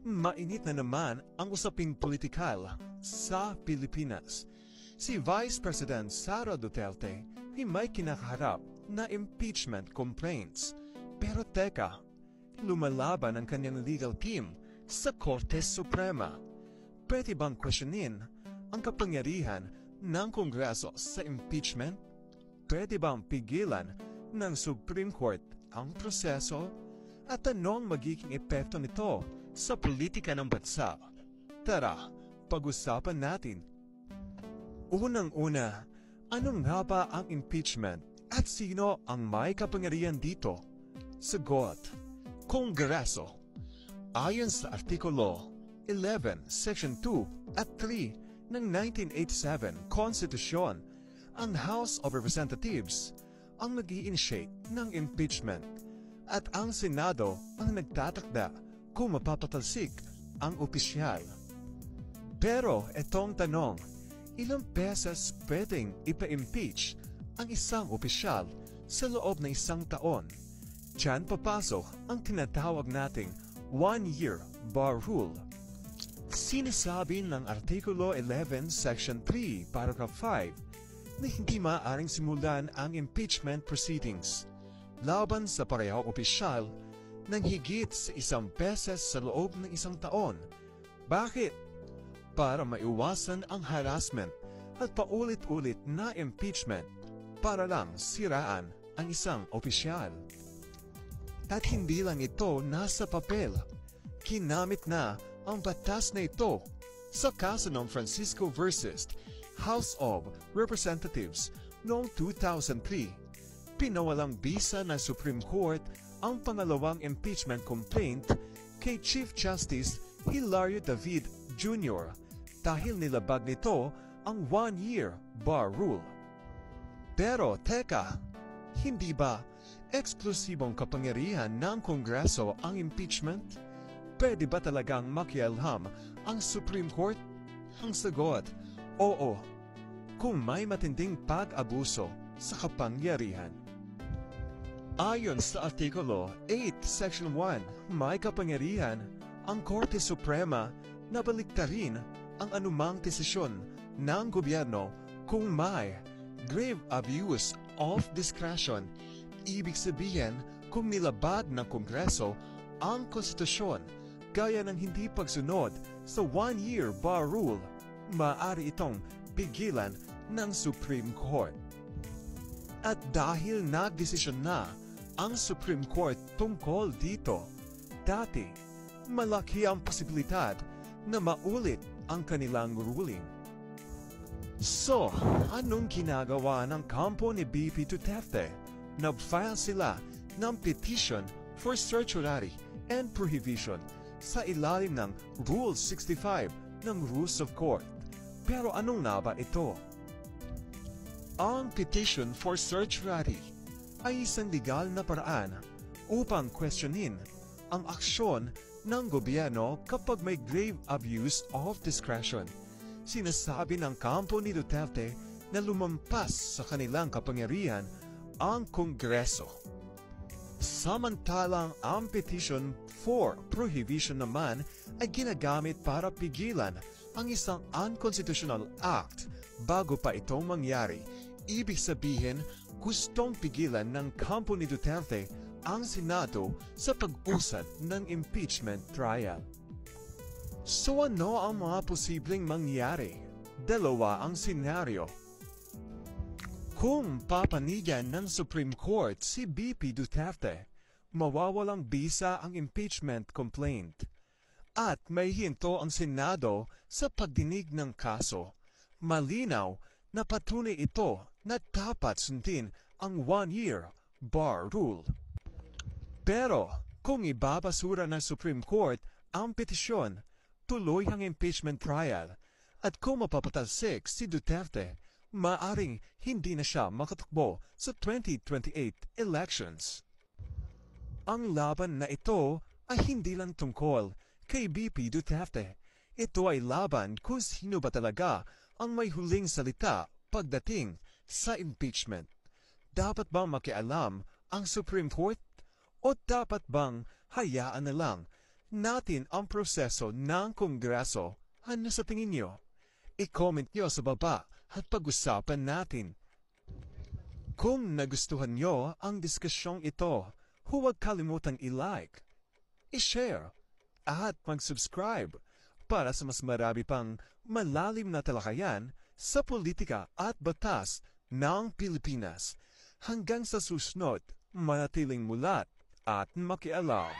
Mainit na naman ang usaping politikal sa Pilipinas. Si Vice President Sara Duterte ay may kinakaharap na impeachment complaints. Pero teka, lumalaban ang kanyang legal team sa Korte Suprema. Pwede bang questionin ang kapangyarihan ng Kongreso sa impeachment? Pwede bang pigilan ng Supreme Court ang proseso? At anong magiging epekto nito sa politika ng bansa? Tara, pag-usapan natin. Unang-una, ano nga ba ang impeachment at sino ang may kapangyarihan dito? Sagot, Kongreso. Ayon sa Artikulo 11, Section 2 at 3 ng 1987 Konstitusyon, ang House of Representatives ang nag-i-initiate ng impeachment at ang Senado ang nagtatakda kung mapapatalsik ang opisyal. Pero etong tanong, ilang beses pwedeng ipa-impeach ang isang opisyal sa loob ng isang taon? Diyan papasok ang tinatawag nating one-year bar rule. Sinasabi ng Artikulo 11, Section 3, Paragraph 5 na hindi maaaring simulan ang impeachment proceedings laban sa parehong opisyal ng higit sa isang beses sa loob ng isang taon. Bakit? Para maiwasan ang harassment at paulit-ulit na impeachment para lang siraan ang isang opisyal. At hindi lang ito nasa papel, kinamit na ang batas na ito sa kaso ng Francisco versus House of Representatives noong 2003. Pinawalang bisa ng Supreme Court ang pangalawang impeachment complaint kay Chief Justice Hilario David Jr. dahil nilabag nito ang one-year bar rule. Pero teka, hindi ba eksklusibong kapangyarihan ng Kongreso ang impeachment? Pwede ba talagang makialam ang Supreme Court? Ang sagot, oo, kung may matinding pag-abuso sa kapangyarihan. Ayon sa Artikulo 8, Section 1, may kapangyarihan ang Korte Suprema na baliktarin ang anumang desisyon ng gobyerno kung may grave abuse of discretion. Ibig sabihin kung nilabag ng Kongreso ang konstitusyon gaya ng hindi pagsunod sa one-year bar rule, maaari itong pigilan ng Supreme Court. At dahil nagdesisyon na ang Supreme Court tungkol dito, dati malaki ang posibilidad na maulit ang kanilang ruling. So, anong ginagawa ng kampo ni BP Duterte? Nag-file sila ng petition for certiorari and prohibition sa ilalim ng Rule 65 ng Rules of Court. Pero anong nga ba ito? Ang petition for certiorari ay isang legal na paraan upang questionin ang aksyon ng gobyerno kapag may grave abuse of discretion. Sinasabi ng kampo ni Duterte na lumampas sa kanilang kapangyarihan ang Kongreso. Samantalang ang petition for prohibition naman ay ginagamit para pigilan ang isang unconstitutional act bago pa itong mangyari. Ibig sabihin, gustong pigilan ng kampo ni Duterte ang Senado sa pag-usad ng impeachment trial. So ano ang mga posibleng mangyari? Dalawa ang senaryo. Kung papanigan ng Supreme Court si BP Duterte, mawawalang bisa ang impeachment complaint. At may hinto ang Senado sa pagdinig ng kaso. Malinaw na patunay ito na dapat sundin ang one-year bar rule. Pero kung ibabasura ng Supreme Court ang petisyon, tuloy ang impeachment trial, at kung mapapatalsik si Duterte, maaring hindi na siya makatakbo sa 2028 elections. Ang laban na ito ay hindi lang tungkol kay BP Duterte. Ito ay laban kung sino ba talaga ang may huling salita pagdating sa impeachment. Dapat bang makialam ang Supreme Court? O dapat bang hayaan na lang natin ang proseso ng Kongreso. Ano sa tingin nyo? I-comment nyo sa baba at pag-usapan natin. Kung nagustuhan nyo ang diskusyong ito, huwag kalimutang i-like, i-share, at mag-subscribe para sa mas marami pang malalim na talakayan sa politika at batas ng Pilipinas. Hanggang sa susunod, manatiling mulat at makialam.